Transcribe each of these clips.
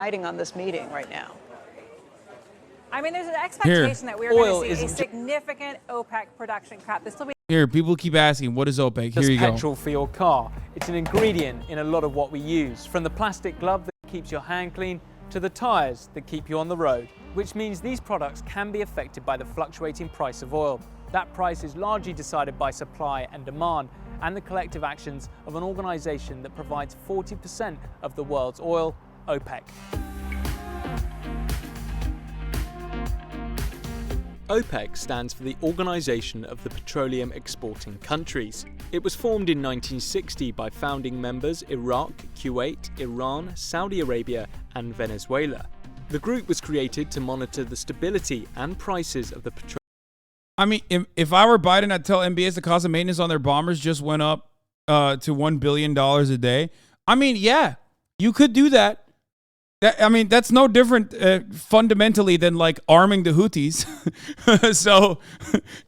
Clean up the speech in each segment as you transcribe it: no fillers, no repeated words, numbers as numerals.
Hiding on this meeting right now. I mean, there's an expectation that we're going to see a significant OPEC production cut. This will be Here, people keep asking, what is OPEC? Here you go. Petrol for your car. It's an ingredient in a lot of what we use, from the plastic glove that keeps your hand clean to the tires that keep you on the road, which means these products can be affected by the fluctuating price of oil. That price is largely decided by supply and demand and the collective actions of an organization that provides 40% of the world's oil, OPEC. OPEC stands for the Organization of the Petroleum Exporting Countries. It was formed in 1960 by founding members Iraq, Kuwait, Iran, Saudi Arabia, and Venezuela. The group was created to monitor the stability and prices of the petroleum. I mean, if I were Biden, I'd tell MBS the cost of maintenance on their bombers just went up to $1 billion a day. I mean, yeah, you could do that. I mean, that's no different fundamentally than like arming the Houthis. So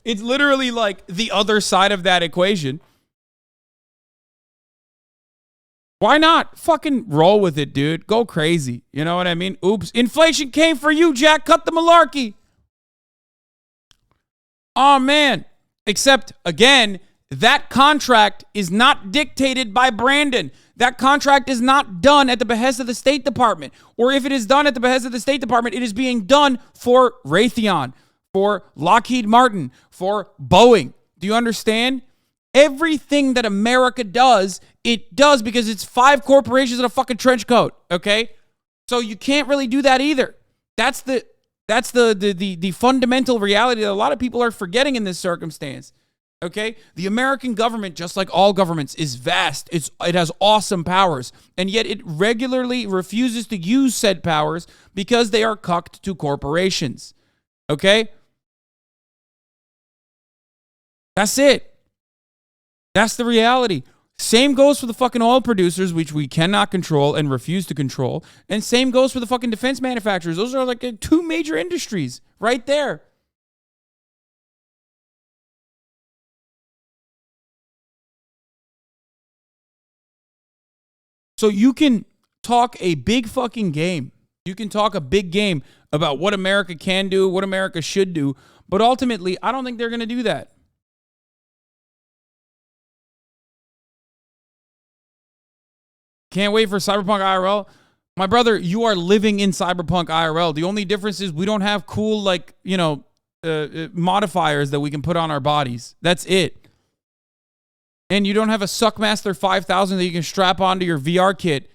it's literally like the other side of that equation. Why not? Fucking roll with it, dude. Go crazy. You know what I mean? Oops. Inflation came for you, Jack. Cut the malarkey. Oh, man. Except, again, that contract is not dictated by Brandon. That contract is not done at the behest of the State Department. Or if it is done at the behest of the State Department, it is being done for Raytheon, for Lockheed Martin, for Boeing. Do you understand? Everything that America does, it does because it's 5 corporations in a fucking trench coat, okay? So you can't really do that either. That's the fundamental reality that a lot of people are forgetting in this circumstance. Okay? The American government, just like all governments, is vast. It has awesome powers. And yet it regularly refuses to use said powers because they are cucked to corporations. Okay? That's it. That's the reality. Same goes for the fucking oil producers, which we cannot control and refuse to control. And same goes for the fucking defense manufacturers. Those are like 2 major industries right there. So you can talk a big fucking game. You can talk a big game about what America can do, what America should do. But ultimately, I don't think they're going to do that. Can't wait for Cyberpunk IRL. My brother, you are living in Cyberpunk IRL. The only difference is we don't have cool, like, modifiers that we can put on our bodies. That's it. And you don't have a Suckmaster 5000 that you can strap onto your VR kit.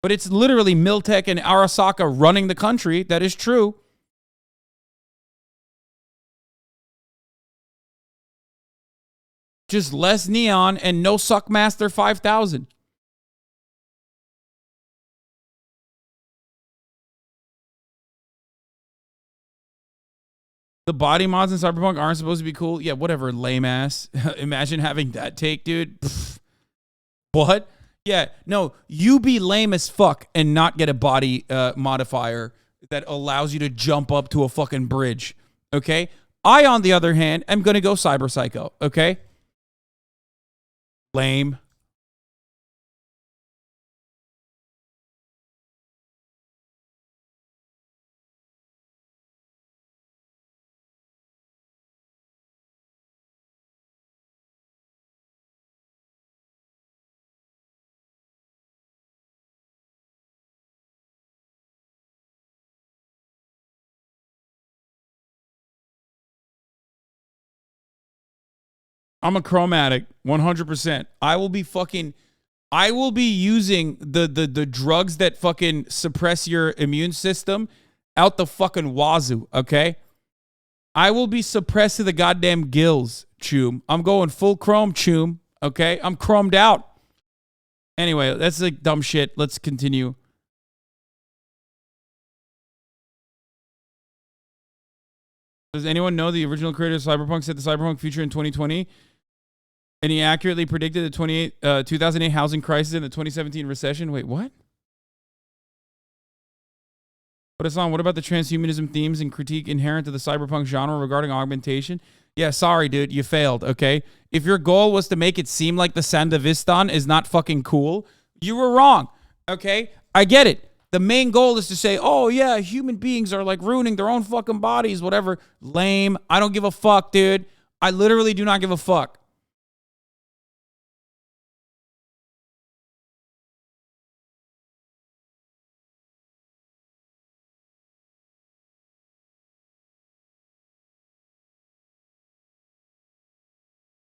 But it's literally Miltech and Arasaka running the country. That is true. Just less neon and no Suckmaster 5000. The body mods in Cyberpunk aren't supposed to be cool. Yeah, whatever, lame ass. Imagine having that take, dude. Pfft. What? Yeah, no, you be lame as fuck and not get a body modifier that allows you to jump up to a fucking bridge. Okay? I, on the other hand, am going to go cyber psycho. Okay? Lame. I'm a chromatic, 100%. I will be using the drugs that fucking suppress your immune system out the fucking wazoo, okay? I will be suppressed to the goddamn gills, Choom. I'm going full chrome, Choom, okay? I'm chromed out. Anyway, that's like dumb shit. Let's continue. Does anyone know the original creator of Cyberpunk said the Cyberpunk future in 2020? And he accurately predicted the 2008 housing crisis and the 2017 recession. Wait, what? But Hassan, what about the transhumanism themes and critique inherent to the cyberpunk genre regarding augmentation? Yeah, sorry, dude. You failed, okay? If your goal was to make it seem like the Sandavistan is not fucking cool, you were wrong, okay? I get it. The main goal is to say, oh, yeah, human beings are like ruining their own fucking bodies, whatever. Lame. I don't give a fuck, dude. I literally do not give a fuck.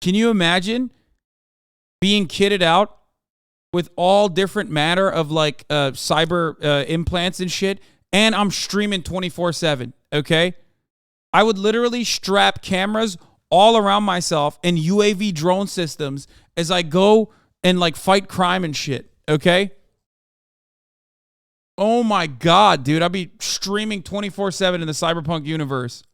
Can you imagine being kitted out with all different matter of like cyber implants and shit, and I'm streaming 24/7, okay? I would literally strap cameras all around myself and UAV drone systems as I go and like fight crime and shit, okay? Oh my God, dude, I'd be streaming 24/7 in the cyberpunk universe.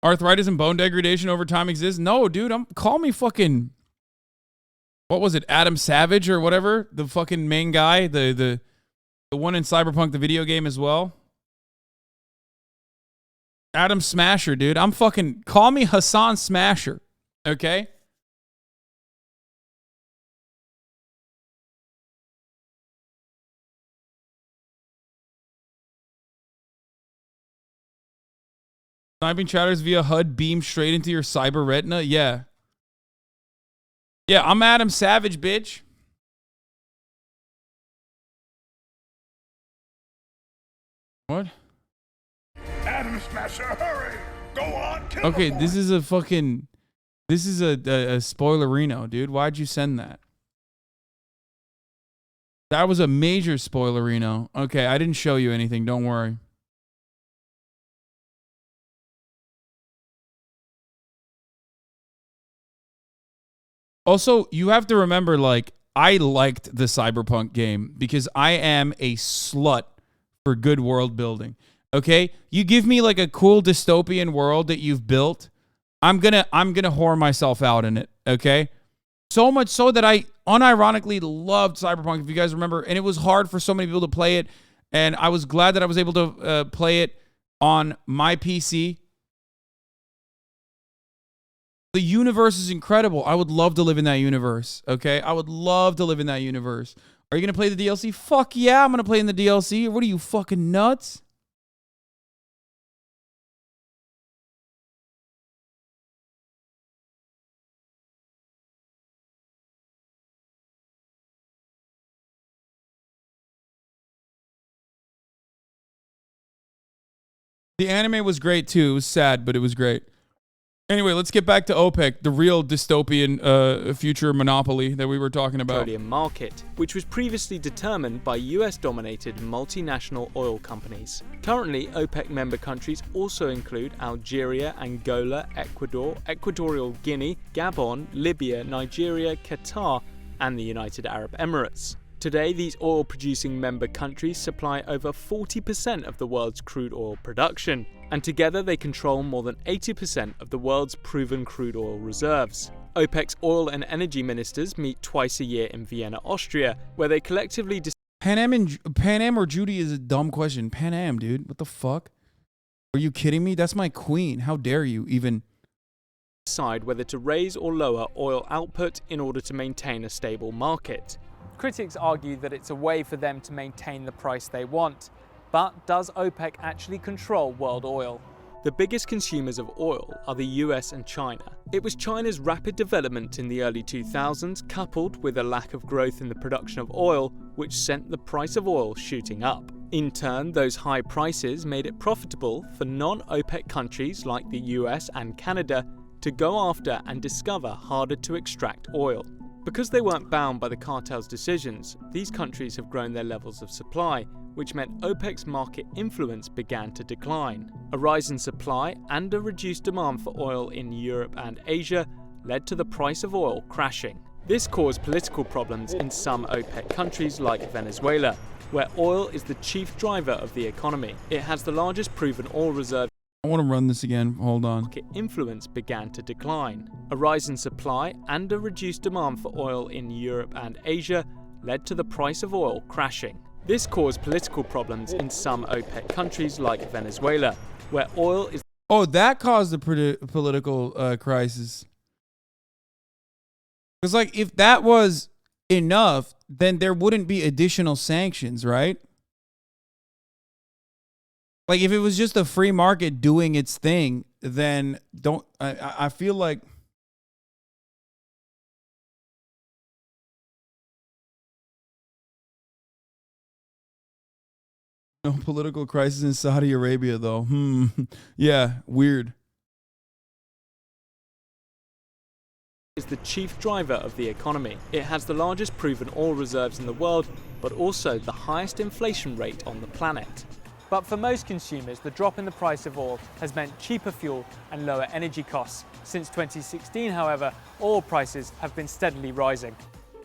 Arthritis and bone degradation over time exists? No, dude, call me fucking, what was it, Adam Savage or whatever? The fucking main guy, the one in Cyberpunk, the video game as well. Adam Smasher, dude. I'm fucking, call me Hasan Smasher, okay? Sniping chatters via HUD beam straight into your cyber retina? Yeah. Yeah, I'm Adam Savage, bitch. What? Adam Smasher, hurry! Go on, kill Okay, this is a fucking... This is a spoilerino, dude. Why'd you send that? That was a major spoilerino. Okay, I didn't show you anything. Don't worry. Also, you have to remember, like, I liked the Cyberpunk game because I am a slut for good world building. Okay? You give me like a cool dystopian world that you've built, I'm gonna whore myself out in it. Okay? So much so that I unironically loved Cyberpunk, if you guys remember, and it was hard for so many people to play it, and I was glad that I was able to play it on my PC. The universe is incredible. I would love to live in that universe, okay? I would love to live in that universe. Are you going to play the DLC? Fuck yeah, I'm going to play in the DLC. What are you, fucking nuts? The anime was great too. It was sad, but it was great. Anyway, let's get back to OPEC, the real dystopian future monopoly that we were talking about. Petroleum market, which was previously determined by US-dominated multinational oil companies. Currently, OPEC member countries also include Algeria, Angola, Ecuador, Equatorial Guinea, Gabon, Libya, Nigeria, Qatar, and the United Arab Emirates. Today, these oil-producing member countries supply over 40% of the world's crude oil production, and together they control more than 80% of the world's proven crude oil reserves. OPEC's oil and energy ministers meet twice a year in Vienna, Austria, where they collectively Pan Am or Judy is a dumb question. Pan Am, dude. What the fuck? Are you kidding me? That's my queen. How dare you even... decide whether to raise or lower oil output in order to maintain a stable market. Critics argue that it's a way for them to maintain the price they want. But does OPEC actually control world oil? The biggest consumers of oil are the US and China. It was China's rapid development in the early 2000s, coupled with a lack of growth in the production of oil, which sent the price of oil shooting up. In turn, those high prices made it profitable for non-OPEC countries like the US and Canada to go after and discover harder to extract oil. Because they weren't bound by the cartel's decisions, these countries have grown their levels of supply, which meant OPEC's market influence began to decline. A rise in supply and a reduced demand for oil in Europe and Asia led to the price of oil crashing. This caused political problems in some OPEC countries like Venezuela, where oil is the chief driver of the economy. It has the largest proven oil reserve. I want to run this again. Hold on. Market influence began to decline. A rise in supply and a reduced demand for oil in Europe and Asia led to the price of oil crashing. This caused political problems in some OPEC countries like Venezuela, where oil is Oh, that caused the political crisis. Because, like, if that was enough, then there wouldn't be additional sanctions, right? Like, if it was just a free market doing its thing, then I feel like no political crisis in Saudi Arabia, though. Yeah, weird. Is the chief driver of the economy. It has the largest proven oil reserves in the world, but also the highest inflation rate on the planet. But for most consumers, the drop in the price of oil has meant cheaper fuel and lower energy costs. Since 2016, however, oil prices have been steadily rising.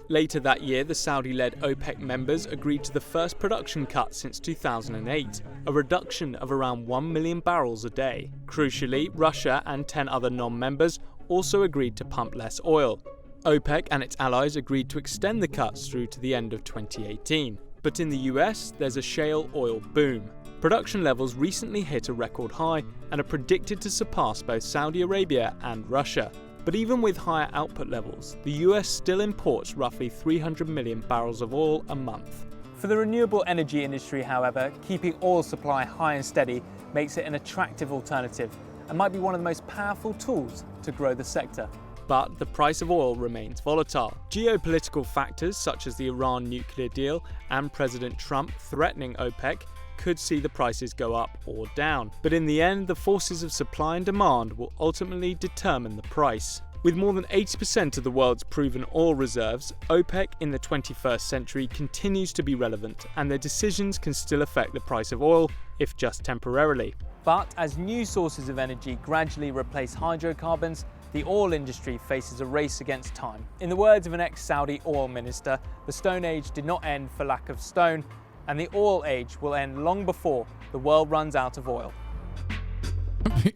Later that year, the Saudi-led OPEC members agreed to the first production cut since 2008, a reduction of around 1 million barrels a day. Crucially, Russia and 10 other non-members also agreed to pump less oil. OPEC and its allies agreed to extend the cuts through to the end of 2018. But in the US, there's a shale oil boom. Production levels recently hit a record high and are predicted to surpass both Saudi Arabia and Russia. But even with higher output levels, the US still imports roughly 300 million barrels of oil a month. For the renewable energy industry, however, keeping oil supply high and steady makes it an attractive alternative and might be one of the most powerful tools to grow the sector. But the price of oil remains volatile. Geopolitical factors such as the Iran nuclear deal and President Trump threatening OPEC could see the prices go up or down. But in the end, the forces of supply and demand will ultimately determine the price. With more than 80% of the world's proven oil reserves, OPEC in the 21st century continues to be relevant, and their decisions can still affect the price of oil, if just temporarily. But as new sources of energy gradually replace hydrocarbons, the oil industry faces a race against time. In the words of an ex-Saudi oil minister, the Stone Age did not end for lack of stone, and the oil age will end long before the world runs out of oil.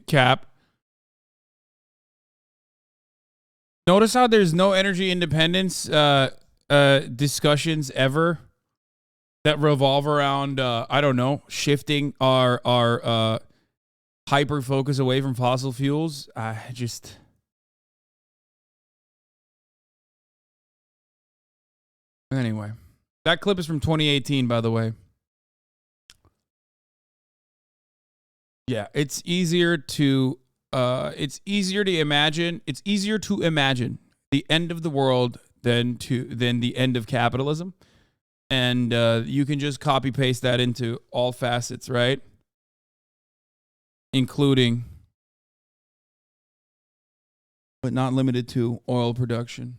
Cap. Notice how there's no energy independence discussions ever that revolve around, I don't know, shifting our hyper focus away from fossil fuels. Anyway, that clip is from 2018, by the way. Yeah, it's easier to imagine. It's easier to imagine the end of the world than the end of capitalism, and you can just copy paste that into all facets, right? Including, but not limited to, oil production.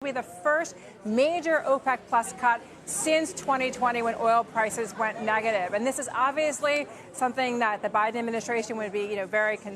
Be the first major OPEC plus cut since 2020 when oil prices went negative. And this is obviously something that the Biden administration would be, very concerned